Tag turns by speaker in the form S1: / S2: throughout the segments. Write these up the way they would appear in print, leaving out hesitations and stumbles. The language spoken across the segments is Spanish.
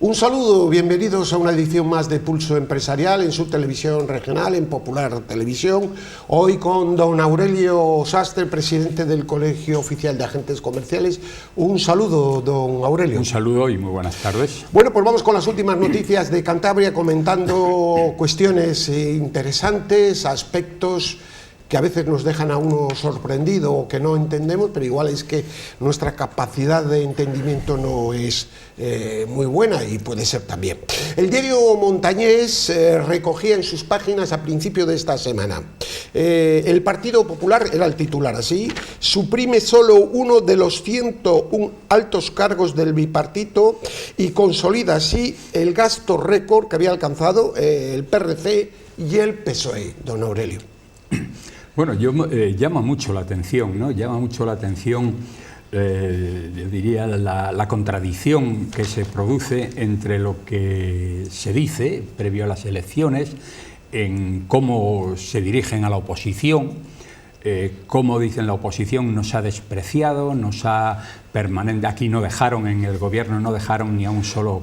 S1: Un saludo, bienvenidos a una edición más de Pulso Empresarial en Subtelevisión Regional, en Popular Televisión. Hoy con don Aurelio Sastre, presidente del Colegio Oficial de Agentes Comerciales. Un saludo, don Aurelio.
S2: Un saludo y muy buenas tardes.
S1: Bueno, pues vamos con las últimas noticias de Cantabria, comentando cuestiones interesantes, aspectos que a veces nos dejan a uno sorprendido o que no entendemos, pero igual es que nuestra capacidad de entendimiento no es muy buena y puede ser también. El diario Montañés recogía en sus páginas a principio de esta semana: el Partido Popular, era el titular así, suprime solo uno de los 101 altos cargos del bipartito y consolida así el gasto récord que había alcanzado el PRC y el PSOE, don Aurelio.
S2: Bueno, llama mucho la atención, ¿no? Llama mucho la atención, yo diría, la contradicción que se produce entre lo que se dice previo a las elecciones, en cómo se dirigen a la oposición, cómo dicen la oposición nos ha despreciado, nos ha permanente, aquí no dejaron, en el gobierno no dejaron ni a un solo,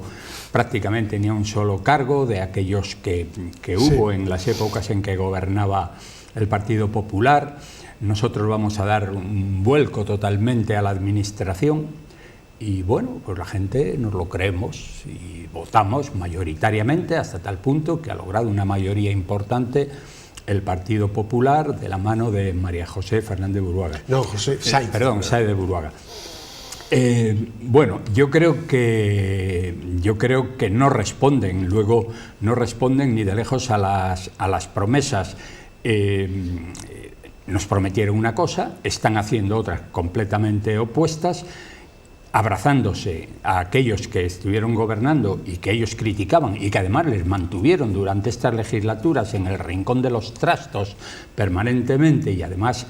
S2: prácticamente ni a un solo cargo de aquellos que hubo en las épocas en que gobernaba el Partido Popular. Nosotros vamos a dar un vuelco totalmente a la administración y bueno, pues la gente nos lo creemos y votamos mayoritariamente hasta tal punto que ha logrado una mayoría importante el Partido Popular de la mano de María José Fernández Buruaga.
S1: No, José Sáenz.
S2: Perdón, Sáenz de Buruaga. Bueno, yo creo que no responden, luego no responden ni de lejos a las promesas. Nos prometieron una cosa, están haciendo otras completamente opuestas, abrazándose a aquellos que estuvieron gobernando y que ellos criticaban y que además les mantuvieron durante estas legislaturas en el rincón de los trastos permanentemente y además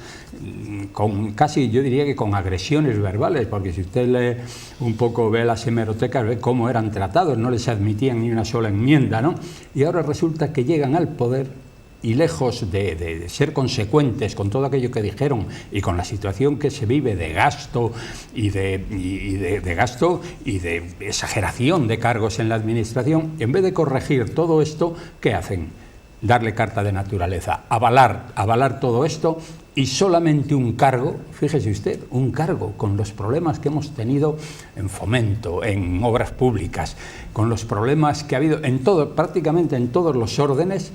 S2: con casi, yo diría que con agresiones verbales, porque si usted lee un poco, ve las hemerotecas, ve cómo eran tratados, no les admitían ni una sola enmienda, ¿no? Y ahora resulta que llegan al poder y lejos de ser consecuentes con todo aquello que dijeron y con la situación que se vive de gasto y de gasto y de exageración de cargos en la administración, en vez de corregir todo esto, ¿qué hacen? Darle carta de naturaleza, avalar todo esto y solamente un cargo, fíjese usted, un cargo con los problemas que hemos tenido en fomento, en obras públicas, con los problemas que ha habido en todo, prácticamente en todos los órdenes.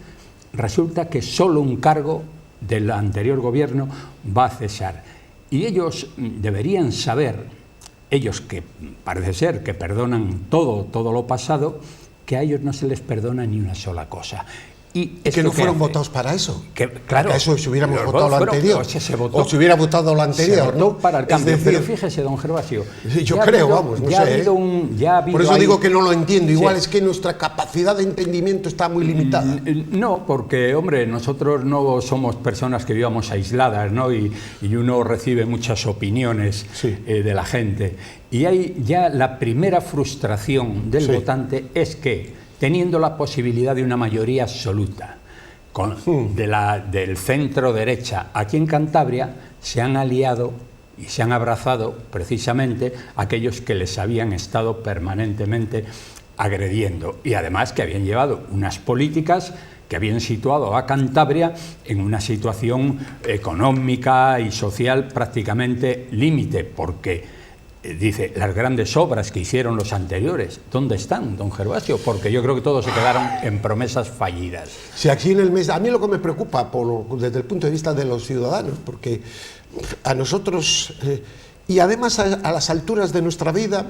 S2: Resulta que solo un cargo del anterior gobierno va a cesar. Y ellos deberían saber, ellos que parece ser que perdonan todo lo pasado, que a ellos no se les perdona ni una sola cosa. Y
S1: que no fueron votados para eso.
S2: Claro,
S1: para eso si hubiéramos votado lo anterior.
S2: O
S1: si hubiera votado lo anterior, ¿no?
S2: Para el cambio. Pero fíjese, don Gervasio.
S1: Yo creo, vamos, no sé. Por eso digo que no lo entiendo. Igual es que nuestra capacidad de entendimiento está muy limitada.
S2: No, porque, hombre, nosotros no somos personas que vivamos aisladas, ¿no? Y uno recibe muchas opinioes de la gente. Y hay ya la primera frustración del votante es que, teniendo la posibilidad de una mayoría absoluta del centro derecha aquí en Cantabria, se han aliado y se han abrazado precisamente aquellos que les habían estado permanentemente agrediendo y además que habían llevado unas políticas que habían situado a Cantabria en una situación económica y social prácticamente límite, porque dice, las grandes obras que hicieron los anteriores, ¿dónde están, don Gervasio? Porque yo creo que todos se quedaron en promesas fallidas.
S1: Si aquí en el mes, a mí lo que me preocupa desde el punto de vista de los ciudadanos, porque a nosotros, y además a las alturas de nuestra vida,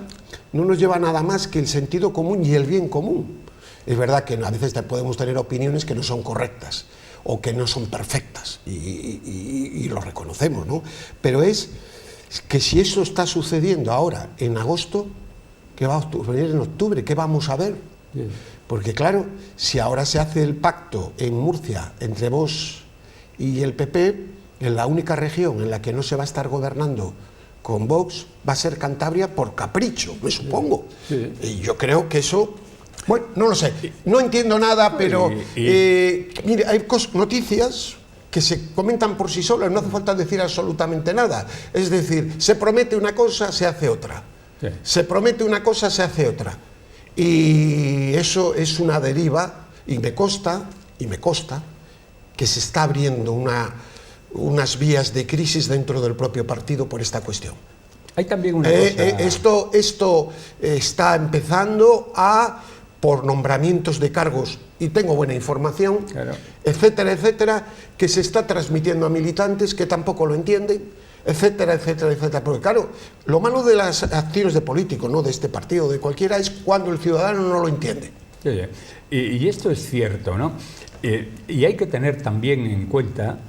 S1: no nos lleva nada más que el sentido común y el bien común. Es verdad que a veces podemos tener opiniones que no son correctas o que no son perfectas, y lo reconocemos, ¿no? Pero es que si eso está sucediendo ahora en agosto, ¿qué va a venir en octubre? ¿Qué vamos a ver? Porque claro, si ahora se hace el pacto en Murcia entre Vox y el PP, en la única región en la que no se va a estar gobernando con Vox va a ser Cantabria por capricho, me supongo. Y yo creo que eso, bueno, no lo sé, no entiendo nada, pero mire, hay noticias que se comentan por sí solas, no hace falta decir absolutamente nada. Es decir, se promete una cosa, se hace otra. Se promete una cosa, se hace otra. Y eso es una deriva, y me consta, que se está abriendo unas vías de crisis dentro del propio partido por esta cuestión.
S2: Hay también una cosa...
S1: Esto está empezando por nombramientos de cargos, y tengo buena información,
S2: claro,
S1: etcétera, etcétera, que se está transmitiendo a militantes que tampoco lo entienden, etcétera, etcétera, etcétera. Porque claro, lo malo de las acciones de políticos, no de este partido, de cualquiera, es cuando el ciudadano no lo entiende.
S2: Sí, y esto es cierto, ¿no? Y hay que tener también en cuenta,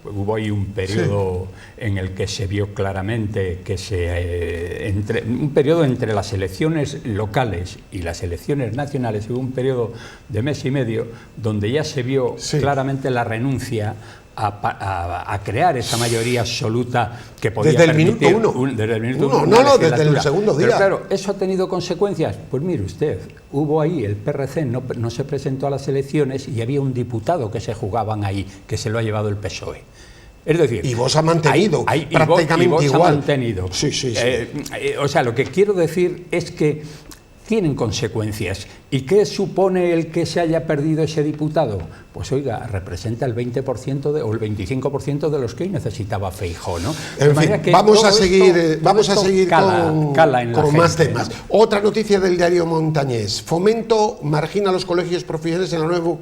S2: hubo ahí un periodo en el que se vio claramente que un periodo entre las elecciones locales y las elecciones nacionales, hubo un periodo de mes y medio donde ya se vio claramente la renuncia a crear esa mayoría absoluta que podía permitir...
S1: Desde el minuto uno. Desde el segundo día.
S2: Pero claro, ¿eso ha tenido consecuencias? Pues mire usted, hubo ahí, el PRC no se presentó a las elecciones y había un diputado que se jugaban ahí, que se lo ha llevado el PSOE. Es decir...
S1: Y vos ha mantenido prácticamente igual.
S2: Ha mantenido.
S1: Sí.
S2: O sea, lo que quiero decir es que tienen consecuencias. ¿Y qué supone el que se haya perdido ese diputado? Pues oiga, representa el 20% o el 25% de los que hoy necesitaba Feijóo, ¿no?
S1: En fin, vamos a seguir con más temas. ¿No? Otra noticia del diario Montañés. Fomento margina a los colegios profesionales en la nueva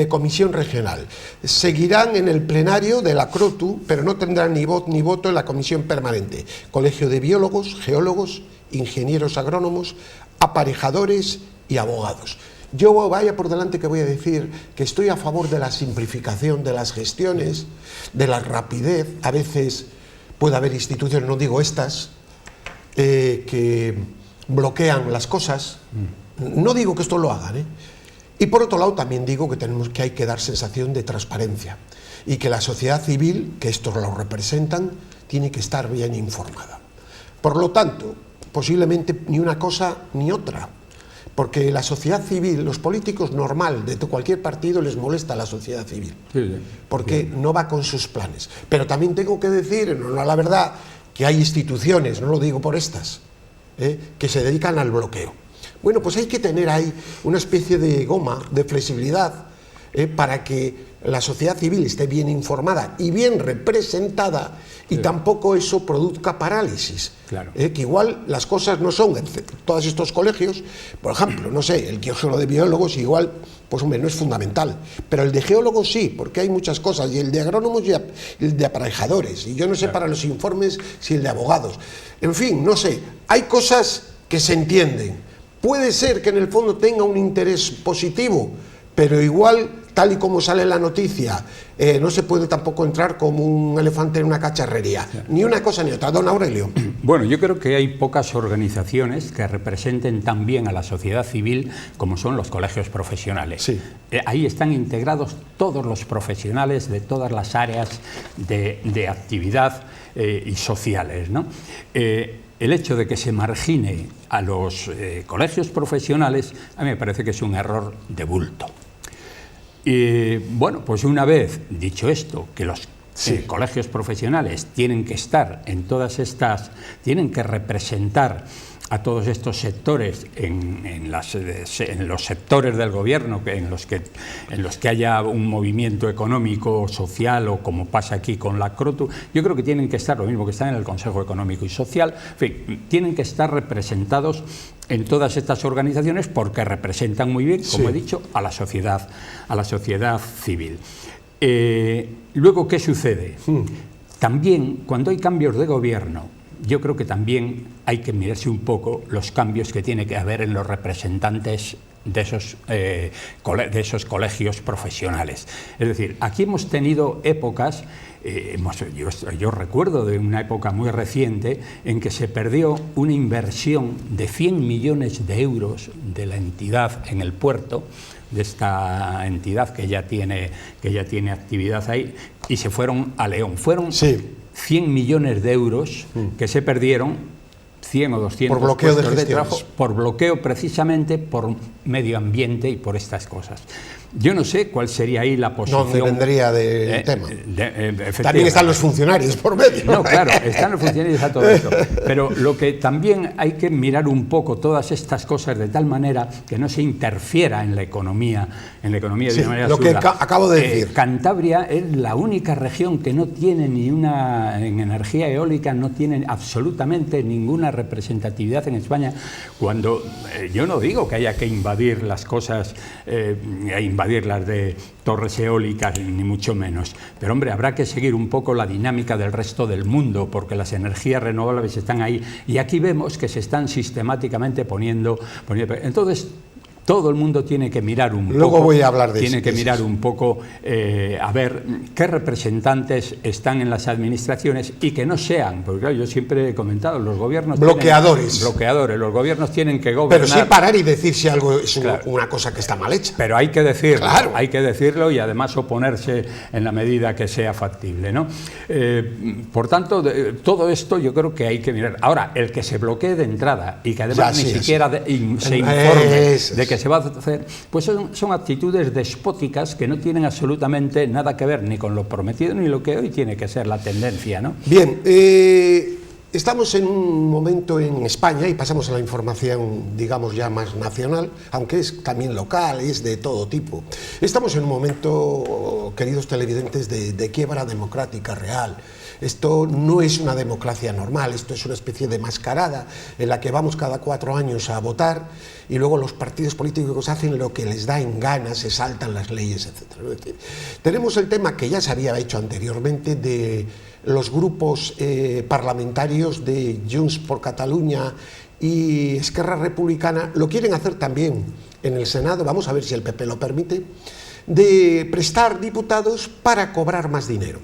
S1: comisión regional. Seguirán en el plenario de la CROTU, pero no tendrán ni voz ni voto en la comisión permanente. Colegio de biólogos, geólogos, ingenieros agrónomos, aparejadores y abogados. Yo vaya por delante que voy a decir que estoy a favor de la simplificación de las gestiones, de la rapidez. A veces puede haber instituciones, no digo estas, que bloquean las cosas. No digo que esto lo hagan, Y por otro lado también digo que hay que dar sensación de transparencia y que la sociedad civil, que estos lo representan, tiene que estar bien informada. Por lo tanto, posiblemente ni una cosa ni otra, porque la sociedad civil, los políticos normal de cualquier partido les molesta a la sociedad civil, porque no va con sus planes. Pero también tengo que decir, no la verdad, que hay instituciones, no lo digo por estas, que se dedican al bloqueo. Bueno, pues hay que tener ahí una especie de goma, de flexibilidad, para que la sociedad civil esté bien informada y bien representada y tampoco eso produzca parálisis.
S2: Claro.
S1: Que igual las cosas no son, todos estos colegios, por ejemplo, no sé, el colegio de biólogos igual, pues hombre, no es fundamental, pero el de geólogos sí, porque hay muchas cosas, y el de agrónomos y el de aparejadores, y yo no sé para los informes si el de abogados. En fin, no sé, hay cosas que se entienden. Puede ser que en el fondo tenga un interés positivo, pero igual, tal y como sale la noticia, no se puede tampoco entrar como un elefante en una cacharrería. Ni una cosa ni otra. Don Aurelio.
S2: Bueno, yo creo que hay pocas organizaciones que representen tan bien a la sociedad civil como son los colegios profesionales.
S1: Sí.
S2: Ahí están integrados todos los profesionales de todas las áreas de actividad y sociales, ¿no? El hecho de que se margine a los colegios profesionales, a mí me parece que es un error de bulto. Y bueno, pues una vez dicho esto, que los colegios profesionales tienen que estar en todas estas, tienen que representar a todos estos sectores en los sectores del gobierno en los que haya un movimiento económico, social o como pasa aquí con la CROTU, yo creo que tienen que estar lo mismo que están en el Consejo Económico y Social, en fin, tienen que estar representados en todas estas organizaciones porque representan muy bien, como he dicho, a la sociedad civil. Luego, ¿qué sucede? También, cuando hay cambios de gobierno, yo creo que también hay que mirarse un poco los cambios que tiene que haber en los representantes de esos colegios profesionales. Es decir, aquí hemos tenido épocas, yo recuerdo de una época muy reciente en que se perdió una inversión de 100 millones de euros de la entidad en el puerto, de esta entidad que ya tiene actividad ahí, y se fueron a León. Fueron 100 millones de euros que se perdieron, 100 o 200
S1: por bloqueo
S2: puestos de trabajo, por bloqueo precisamente por medio ambiente y por estas cosas. Yo no sé cuál sería ahí la posición.
S1: No me vendría del tema. También están los funcionarios por medio.
S2: No, claro, están los funcionarios a todo eso. Pero lo que también hay que mirar un poco todas estas cosas de tal manera que no se interfiera en la economía de una manera
S1: lo que
S2: absurda.
S1: acabo de decir.
S2: Cantabria es la única región que no tiene ni una, en energía eólica, no tiene absolutamente ninguna representatividad en España, cuando yo no digo que haya que invadir las cosas, invadir las de torres eólicas, ni mucho menos. Pero, hombre, habrá que seguir un poco la dinámica del resto del mundo, porque las energías renovables están ahí. Y aquí vemos que se están sistemáticamente poniendo. Entonces, todo el mundo tiene que mirar un poco.
S1: Luego voy a hablar de eso.
S2: Tiene que mirar un poco, a ver qué representantes están en las administraciones y que no sean, porque claro, yo siempre he comentado, los gobiernos.
S1: Bloqueadores.
S2: Los gobiernos tienen que gobernar.
S1: Pero sí parar y decir si algo es
S2: claro,
S1: una cosa que está mal hecha.
S2: Pero hay que decirlo,
S1: claro,
S2: hay que decirlo y además oponerse en la medida que sea factible, ¿no? Por tanto, todo esto yo creo que hay que mirar. Ahora, el que se bloquee de entrada y que además ni siquiera se informe de que se va a hacer, pues son actitudes despóticas que no tienen absolutamente nada que ver ni con lo prometido ni lo que hoy tiene que ser la tendencia, ¿no?
S1: Bien, estamos en un momento en España, y pasamos a la información, digamos, ya más nacional, aunque es también local, es de todo tipo. Estamos en un momento, queridos televidentes, de quiebra democrática real. Esto no es una democracia normal, esto es una especie de mascarada en la que vamos cada 4 años a votar y luego los partidos políticos hacen lo que les da en gana, se saltan las leyes, etc. Es decir, tenemos el tema que ya se había hecho anteriormente de los grupos parlamentarios de Junts por Catalunya y Esquerra Republicana, lo quieren hacer también en el Senado, vamos a ver si el PP lo permite, de prestar diputados para cobrar más dinero.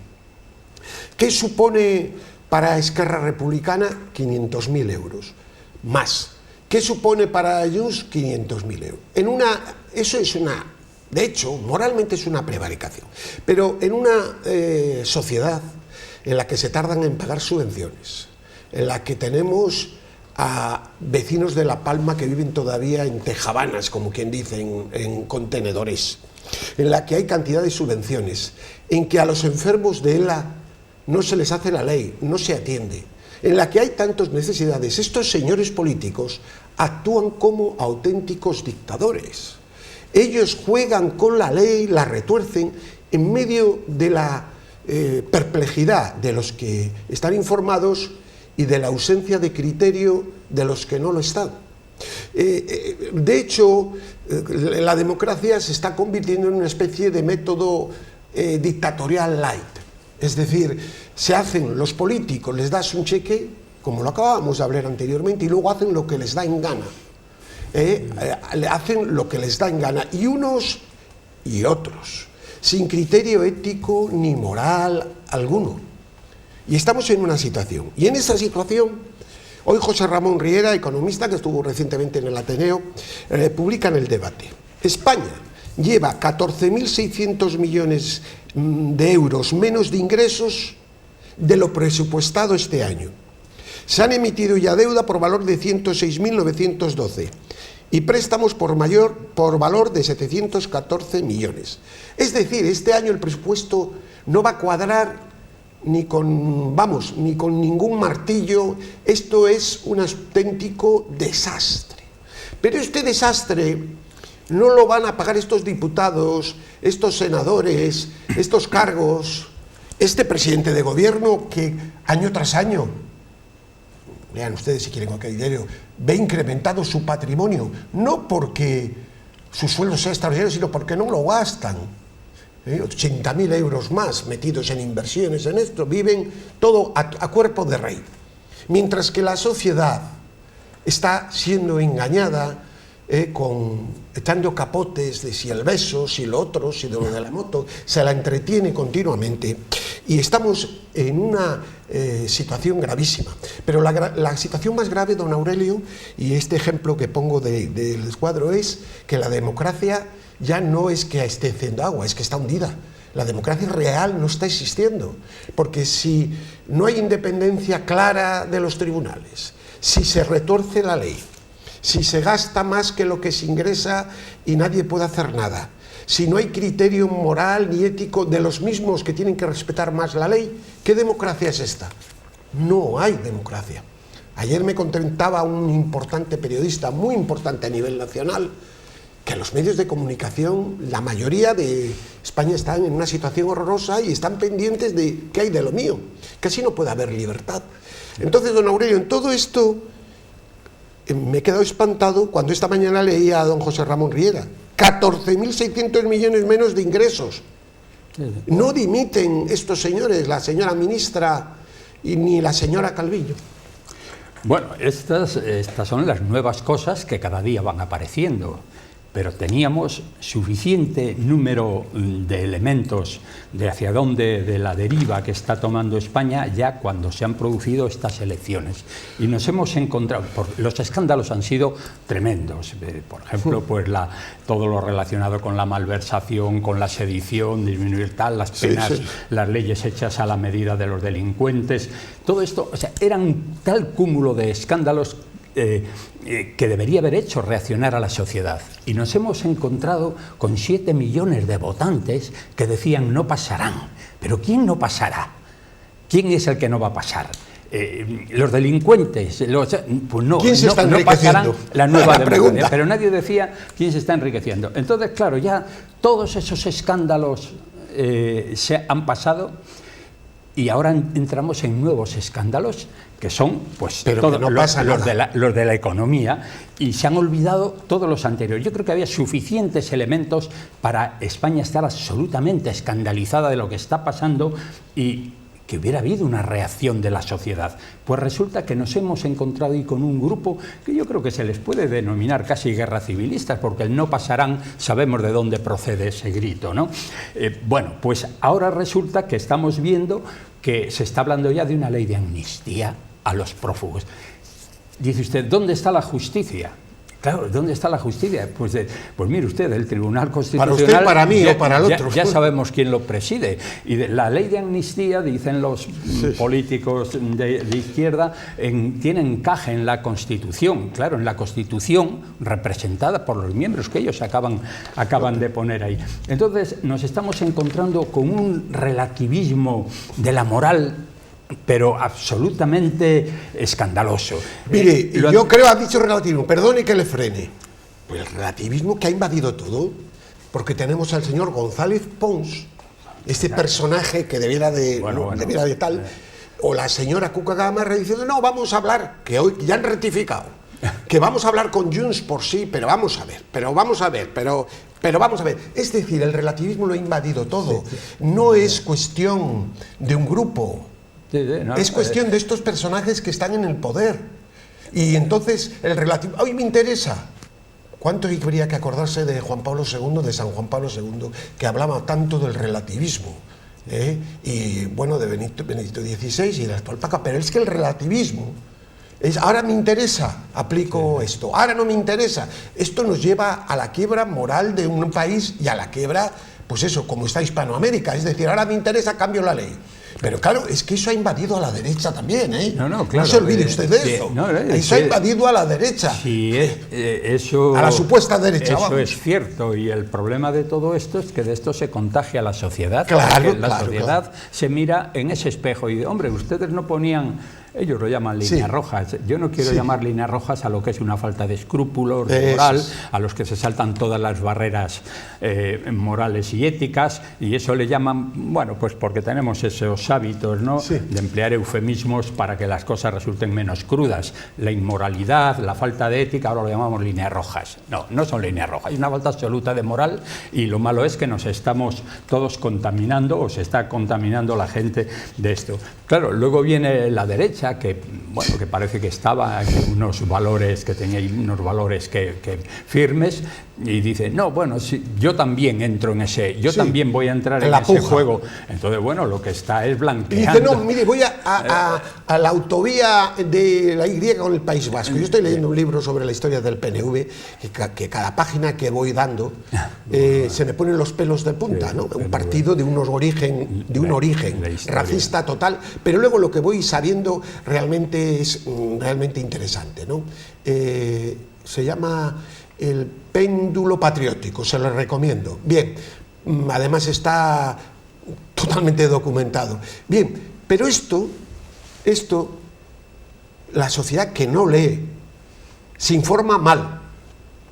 S1: ¿Qué supone para Esquerra Republicana? 500.000 euros más. ¿Qué supone para Junts? 500.000 euros. Eso es de hecho, moralmente es una prevaricación. Pero en una sociedad en la que se tardan en pagar subvenciones, en la que tenemos a vecinos de La Palma que viven todavía en tejabanas, como quien dice, en contenedores, en la que hay cantidad de subvenciones, en que a los enfermos de ELA no se les hace la ley, no se atiende, en la que hay tantas necesidades, estos señores políticos actúan como auténticos dictadores. Ellos juegan con la ley, la retuercen en medio de la perplejidad de los que están informados y de la ausencia de criterio de los que no lo están. De hecho, la democracia se está convirtiendo en una especie de método dictatorial light. Es decir, se hacen los políticos, les das un cheque, como lo acabábamos de hablar anteriormente, y luego hacen lo que les da en gana. Hacen lo que les da en gana, y unos y otros, sin criterio ético ni moral alguno. Y estamos en una situación. Y en esa situación, hoy José Ramón Riera, economista que estuvo recientemente en el Ateneo, publica en El Debate: España lleva 14.600 millones de euros menos de ingresos de lo presupuestado este año. Se han emitido ya deuda por valor de 106.912 y préstamos por valor de 714 millones. Es decir, este año el presupuesto no va a cuadrar ni con ningún martillo. Esto es un auténtico desastre. Pero este desastre no lo van a pagar estos diputados, estos senadores, estos cargos, este presidente de gobierno que año tras año, vean ustedes si quieren cualquier dinero, ve incrementado su patrimonio, no porque su sueldo sea extraordinario, sino porque no lo gastan. 80.000 euros más metidos en inversiones, en esto, viven todo a cuerpo de rey. Mientras que la sociedad está siendo engañada echando capotes de si el beso, si lo otro, si de lo de la moto, se la entretiene continuamente y estamos en una situación gravísima. Pero la situación más grave, don Aurelio, y este ejemplo que pongo del cuadro, es que la democracia ya no es que esté haciendo agua, es que está hundida. La democracia real no está existiendo, porque si no hay independencia clara de los tribunales, si se retuerce la ley, si se gasta más que lo que se ingresa y nadie puede hacer nada, si no hay criterio moral ni ético de los mismos que tienen que respetar más la ley, ¿qué democracia es esta? No hay democracia. Ayer me contentaba un importante periodista, muy importante a nivel nacional, que los medios de comunicación, la mayoría de España están en una situación horrorosa y están pendientes de qué hay de lo mío, que así no puede haber libertad. Entonces, don Aurelio, en todo esto me he quedado espantado cuando esta mañana leía a don José Ramón Riera. 14.600 millones menos de ingresos. No dimiten estos señores, la señora ministra y ni la señora Calviño.
S2: Bueno, estas son las nuevas cosas que cada día van apareciendo, pero teníamos suficiente número de elementos de hacia dónde, de la deriva que está tomando España ya cuando se han producido estas elecciones. Y nos hemos encontrado, los escándalos han sido tremendos, por ejemplo, pues todo lo relacionado con la malversación, con la sedición, disminuir las penas, las leyes hechas a la medida de los delincuentes, todo esto, o sea, eran tal cúmulo de escándalos que debería haber hecho reaccionar a la sociedad. Y nos hemos encontrado con 7 millones de votantes que decían no pasarán. ¿Pero quién no pasará? ¿Quién es el que no va a pasar? Los delincuentes, pues no,
S1: ¿quién se está enriqueciendo?
S2: No pasarán la nueva democracia, pero nadie decía quién se está enriqueciendo. Entonces, claro, ya todos esos escándalos se han pasado y ahora entramos en nuevos escándalos que son pues todos los de la economía, y se han olvidado todos los anteriores. Yo creo que había suficientes elementos para España estar absolutamente escandalizada de lo que está pasando y que hubiera habido una reacción de la sociedad. Pues resulta que nos hemos encontrado ahí con un grupo que yo creo que se les puede denominar casi guerra civilistas, porque el no pasarán, sabemos de dónde procede ese grito, ¿no? Bueno, pues ahora resulta que estamos viendo que se está hablando ya de una ley de amnistía a los prófugos. Dice usted, ¿dónde está la justicia? Claro, ¿dónde está la justicia? Pues mire usted, el Tribunal Constitucional...
S1: Para usted, para mí o para el otro.
S2: Ya sabemos quién lo preside. Y la ley de amnistía, dicen los políticos de izquierda, tiene encaje en la Constitución. Claro, en la Constitución representada por los miembros que ellos acaban de poner ahí. Entonces, nos estamos encontrando con un relativismo de la moral, pero absolutamente escandaloso.
S1: Mire, yo creo, ha dicho relativismo, perdone que le frene, pues el relativismo que ha invadido todo, porque tenemos al señor González Pons, este personaje que debiera de tal, o la señora Cuca Gamarra diciendo, no, vamos a hablar, que hoy ya han rectificado, que vamos a hablar con Junts por sí, pero vamos a ver, pero vamos a ver. Es decir, el relativismo lo ha invadido todo. No es cuestión de un grupo, es cuestión de estos personajes que están en el poder. Y entonces el relativo... Hoy me interesa. ¿Cuánto habría que acordarse de Juan Pablo II, de San Juan Pablo II, que hablaba tanto del relativismo? Y bueno, de Benito XVI y del actual Papa. Pero es que el relativismo es, ahora me interesa, aplico esto. Ahora no me interesa. Esto nos lleva a la quiebra moral de un país y a la quiebra, pues eso, como está Hispanoamérica. Es decir, ahora me interesa, cambio la ley. Pero claro, es que eso ha invadido a la derecha también, ¿eh?
S2: Claro,
S1: no se olvide usted de eso. Eso ha invadido a la derecha.
S2: Sí, eso,
S1: a la supuesta derecha.
S2: Eso vamos. Es cierto, y el problema de todo esto es que de esto se contagia la sociedad. La sociedad se mira en ese espejo y dice, hombre, ustedes no ponían... Ellos lo llaman líneas rojas. Yo no quiero llamar líneas rojas a lo que es una falta de escrúpulos, de moral, a los que se saltan todas las barreras morales y éticas, y eso le llaman, bueno, pues porque tenemos esos hábitos, ¿no? De emplear eufemismos para que las cosas resulten menos crudas. La inmoralidad, la falta de ética, ahora lo llamamos líneas rojas. No, no son líneas rojas, hay una falta absoluta de moral, y lo malo es que nos estamos todos contaminando, o se está contaminando la gente de esto. Claro, luego viene la derecha, que bueno, que parece que estaba en unos valores, que tenía unos valores que firmes, y dice, no, bueno, sí, yo también entro en ese, yo también voy a entrar en ese juego. Entonces, bueno, lo que está es blanqueando.
S1: Y dice, no, mire, voy a la autovía de la Y con el País Vasco. Yo estoy leyendo un libro sobre la historia del PNV, que cada página que voy dando se me ponen los pelos de punta, ¿no? Un partido de un origen racista total, pero luego lo que voy sabiendo realmente es realmente interesante, ¿no? Se llama el Péndulo Patriótico, se lo recomiendo. Bien, además está totalmente documentado. Bien, pero esto, la sociedad que no lee, se informa mal.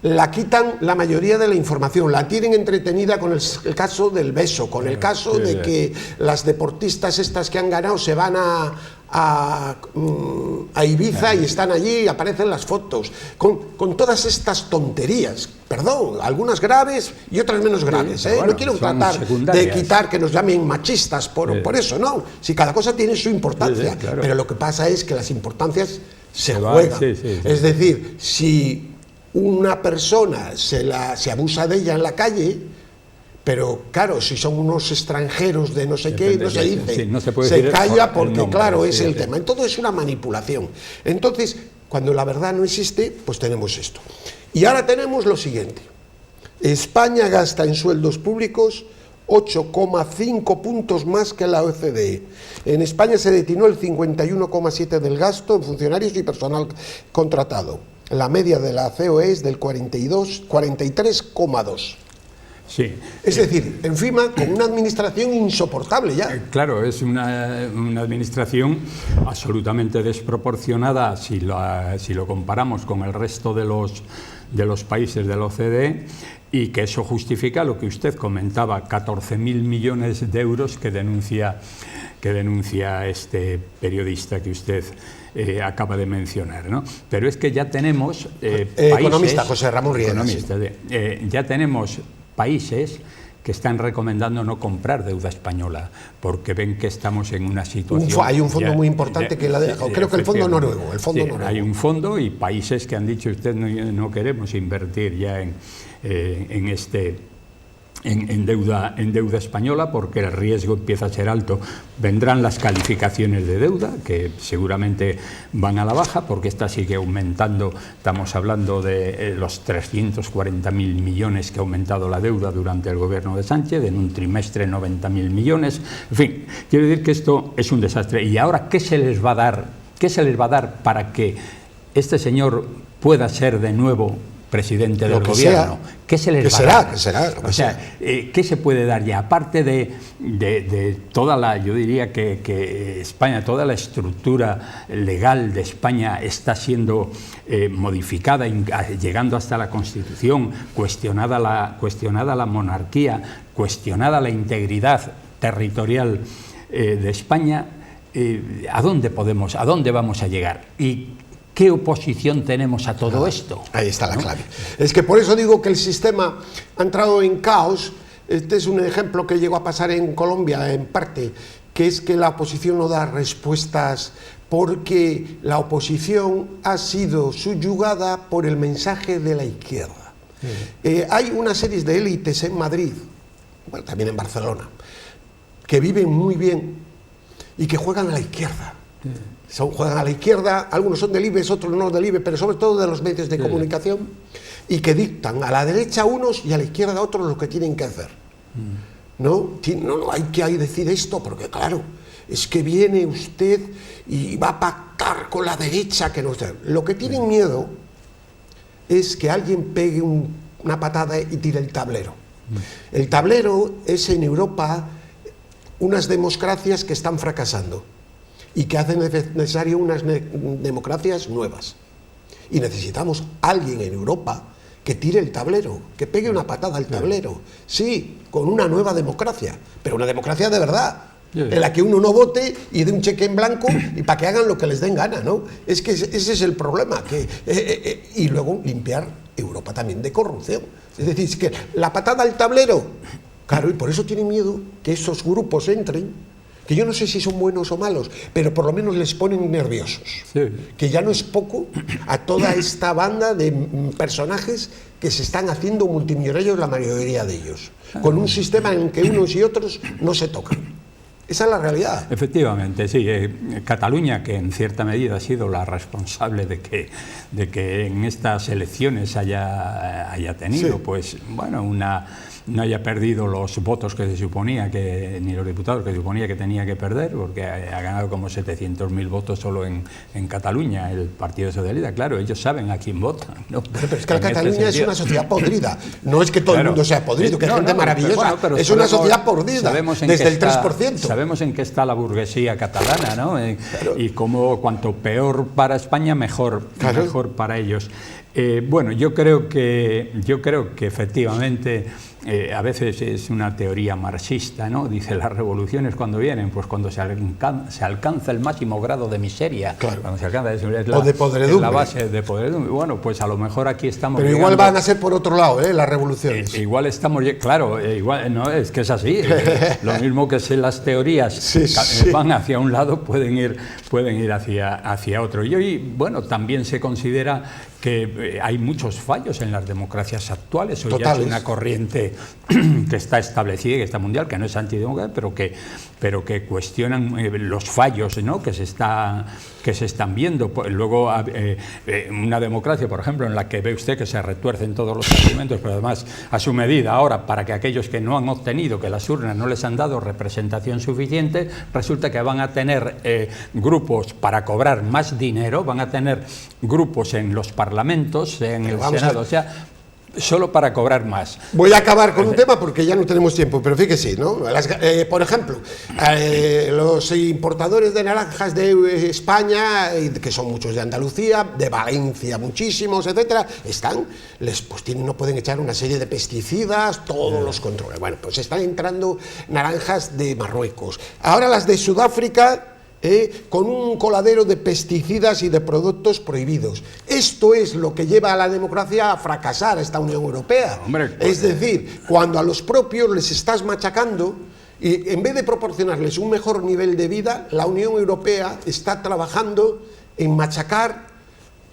S1: La quitan la mayoría de la información, la tienen entretenida con el caso del beso, con el caso de que las deportistas estas que han ganado se van a Ibiza y están allí, aparecen las fotos, con todas estas tonterías, perdón, algunas graves y otras menos graves, ¿eh? Bueno, no quiero tratar de quitar que nos llamen machistas por eso, no, si cada cosa tiene su importancia, claro. Pero lo que pasa es que las importancias se juegan, es decir, si una persona se abusa de ella en la calle, pero claro, si son unos extranjeros de no sé qué, no se dice, no se calla porque nombre, claro, es el tema. Entonces es una manipulación. Entonces, cuando la verdad no existe, pues tenemos esto. Y ahora tenemos lo siguiente. España gasta en sueldos públicos 8,5 puntos más que la OCDE. En España se destinó el 51,7% del gasto en funcionarios y personal contratado. La media de la COE es del 43,2%.
S2: Sí.
S1: Es decir, encima con una administración insoportable ya.
S2: Claro, es una administración absolutamente desproporcionada si lo comparamos con el resto de los países de la OCDE, y que eso justifica lo que usted comentaba, 14.000 millones de euros que denuncia este periodista que usted acaba de mencionar, ¿no? Pero es que ya tenemos
S1: economista José Ramón Riera,
S2: ya tenemos países que están recomendando no comprar deuda española porque ven que estamos en una situación...
S1: Hay un fondo muy importante que la ha dejado, creo que el fondo noruego.
S2: Hay un fondo y países que han dicho usted no queremos invertir ya en deuda española porque el riesgo empieza a ser alto. Vendrán las calificaciones de deuda, que seguramente van a la baja, porque esta sigue aumentando. Estamos hablando de los 340.000 millones que ha aumentado la deuda durante el gobierno de Sánchez, en un trimestre 90.000 millones. En fin, quiero decir que esto es un desastre. Y ahora, ¿qué se les va a dar? ¿Qué se les va a dar para que este señor pueda ser de nuevo presidente del gobierno? ¿Qué se les va a dar?
S1: ¿Qué será?
S2: O sea, ¿qué se puede dar ya? Aparte de toda la, yo diría que España, toda la estructura legal de España está siendo modificada, llegando hasta la Constitución, cuestionada la monarquía, cuestionada la integridad territorial de España. ¿A dónde vamos a llegar? ¿Y qué oposición tenemos a todo esto?
S1: Ahí está la clave. Es que por eso digo que el sistema ha entrado en caos. Este es un ejemplo que llegó a pasar en Colombia, en parte, que es que la oposición no da respuestas porque la oposición ha sido subyugada por el mensaje de la izquierda. Hay una serie de élites en Madrid, bueno, también en Barcelona, que viven muy bien y que juegan a la izquierda. Juegan a la izquierda, algunos son del IBEX, otros no del IBEX, pero sobre todo de los medios de comunicación, y que dictan a la derecha a unos y a la izquierda a otros lo que tienen que hacer. No, hay que decir esto, porque claro, es que viene usted y va a pactar con la derecha, que no está. Lo que tienen miedo es que alguien pegue una patada y tire el tablero. El tablero es en Europa unas democracias que están fracasando y que hacen necesario unas democracias nuevas. Y necesitamos alguien en Europa que tire el tablero, que pegue una patada al tablero. Sí, con una nueva democracia, pero una democracia de verdad, en la que uno no vote y dé un cheque en blanco y para que hagan lo que les den gana, ¿no? Es que ese es el problema. Y luego limpiar Europa también de corrupción. Es decir, es que la patada al tablero, claro, y por eso tienen miedo que esos grupos entren, que yo no sé si son buenos o malos, pero por lo menos les ponen nerviosos. Que ya no es poco a toda esta banda de personajes que se están haciendo multimillonarios, la mayoría de ellos, con un sistema en que unos y otros no se tocan. Esa es la realidad.
S2: Efectivamente, sí. Cataluña, que en cierta medida ha sido la responsable de que en estas elecciones haya tenido, pues, bueno, no haya perdido los votos que se suponía que, ni los diputados que se suponía que tenía que perder, porque ha ganado como 700.000 votos solo en Cataluña, el Partido Socialista. Claro, ellos saben a quién votan, ¿no?
S1: Pero es que Cataluña es una sociedad podrida. No es que todo el mundo sea podrido, que hay gente maravillosa.
S2: Pero
S1: es una sociedad podrida, desde el 3%.
S2: Sabemos en qué está la burguesía catalana, ¿no? Y cómo cuanto peor para España, mejor para ellos. Bueno, yo creo que efectivamente a veces es una teoría marxista, ¿no? Dice, las revoluciones cuando vienen, pues cuando se alcanza el máximo grado de miseria, cuando se alcanza
S1: o de podredumbre.
S2: Es la base de podredumbre. Bueno, pues a lo mejor aquí estamos.
S1: Pero igual van a ser por otro lado, las revoluciones.
S2: Igual estamos, claro, igual no es que es así. Lo mismo que si las teorías van hacia un lado, pueden ir hacia otro. Y hoy, bueno, también se considera que hay muchos fallos en las democracias actuales. Hoy hay una corriente que está establecida, que está mundial, que no es antidemocrática, pero que cuestionan los fallos, ¿no? que se están viendo. Luego, una democracia, por ejemplo, en la que ve usted que se retuercen todos los argumentos, pero además a su medida, ahora, para que aquellos que no han obtenido, que las urnas no les han dado representación suficiente, resulta que van a tener grupos para cobrar más dinero, van a tener grupos en los parlamentos, en el Senado, o sea, solo para cobrar más.
S1: Voy a acabar con un tema porque ya no tenemos tiempo, pero fíjese, ¿no? Por ejemplo, los importadores de naranjas de España, que son muchos de Andalucía, de Valencia muchísimos, etcétera, no pueden echar una serie de pesticidas, todos los controles. Bueno, pues están entrando naranjas de Marruecos. Ahora las de Sudáfrica, con un coladero de pesticidas y de productos prohibidos. Esto es lo que lleva a la democracia a fracasar, esta Unión Europea. Es decir, cuando a los propios les estás machacando, y en vez de proporcionarles un mejor nivel de vida, la Unión Europea está trabajando en machacar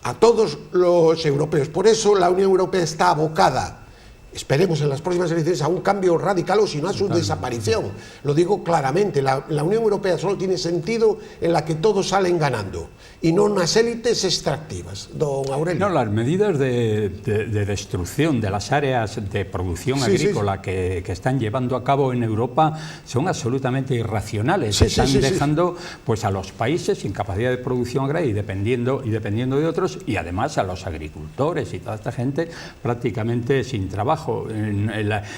S1: a todos los europeos. Por eso la Unión Europea está abocada, esperemos en las próximas elecciones, a un cambio radical o si no a su desaparición. Lo digo claramente, la Unión Europea solo tiene sentido en la que todos salen ganando y no unas élites extractivas. Don Aurelio.
S2: No, las medidas de destrucción de las áreas de producción agrícola que están llevando a cabo en Europa son absolutamente irracionales. Están dejando pues a los países sin capacidad de producción agraria y dependiendo de otros, y además a los agricultores y toda esta gente prácticamente sin trabajo.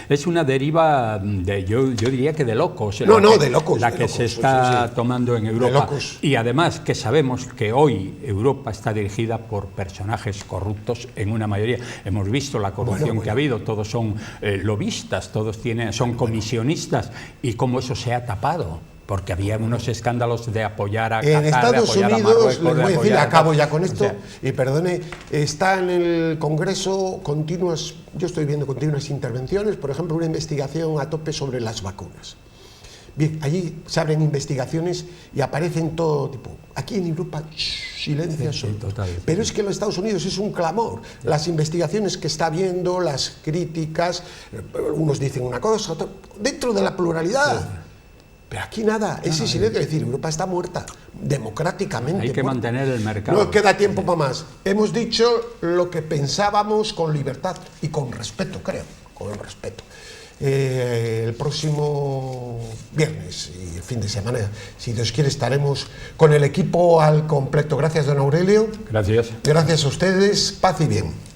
S2: Es una deriva yo diría que de locos.
S1: De locos.
S2: La que se está tomando en Europa. Y además que sabemos que hoy Europa está dirigida por personajes corruptos en una mayoría. Hemos visto la corrupción que ha habido, todos son lobistas, todos son comisionistas, y cómo eso se ha tapado. Porque había unos escándalos de apoyar a Qatar,
S1: en Estados Unidos, les voy a decir, acabo ya con esto, y perdone, está en el Congreso continuas, yo estoy viendo continuas intervenciones, por ejemplo, una investigación a tope sobre las vacunas. Bien, allí se abren investigaciones y aparecen todo tipo. Aquí en Europa, silencio absoluto. Pero es que en los Estados Unidos es un clamor. Las investigaciones que está viendo, las críticas, unos dicen una cosa, dentro de la pluralidad. Pero aquí nada, ese silencio, es decir, Europa está muerta, democráticamente.
S2: Hay que mantener el mercado.
S1: No queda tiempo para más. Hemos dicho lo que pensábamos con libertad y con respeto, creo, con respeto. El próximo viernes y el fin de semana, si Dios quiere, estaremos con el equipo al completo. Gracias, don Aurelio.
S2: Gracias.
S1: Gracias a ustedes, paz y bien.